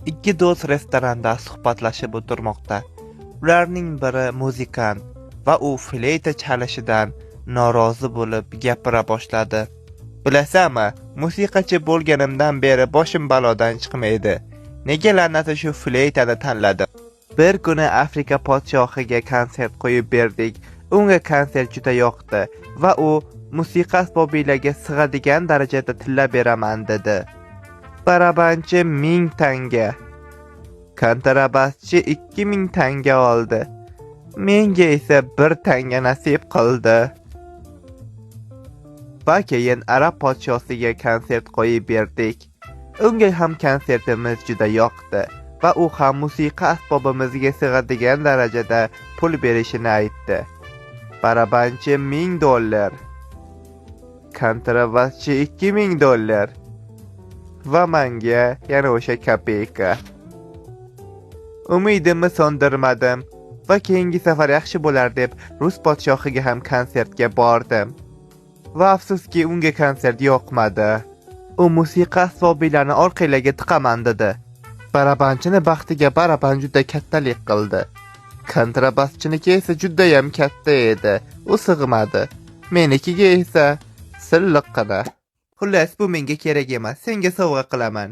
Ikki do'st restoranda suhbatlashib o'tirmoqda. Ularning biri muzikant va u fleyta chalishidan norozi bo'lib gapira boshladi. Bilasanmi, musiqachi bo'lganimdan beri boshim balodan chiqmaydi. Nega la'nati shu fleytani tanladim? Bir kuni Afrika podshohiga konsert qo'yib berdik. Unga konsert juda yoqdi va u musiqa asbobilariga sig'adigan darajada tilla beraman dedi. Barabanchi 1000 tanga. Kontrabaschi 2000 tanga oldi. Menga esa 1 tanga nasib qildi. Va keyin arab podshosiga konsert qo'yib berdik. Unga ham konsertimiz juda yoqdi va u ham musiqa asbobimizga sig'adigan darajada pul berishini aytdi. Barabanchi $1000. Kontrabaschi $2000. Va menga yana o'sha kopeyka. Umidimni so'ndirmadim va keyingi safar yaxshi bo'lar deb rus podshohiga ham konsertga bordim. Va afsuski unga konsert yoqmadi. U musiqa asbobilarini orqalarga tiqaman dedi. Barabanchini baxtiga baraban juda kattalik qildi. Kontrabaschiniki esa juda ham katta edi. U sig'madi. Menikiga esa silliqqina. Xullas, bu menga kerak emas. Senga sovg'a qilaman.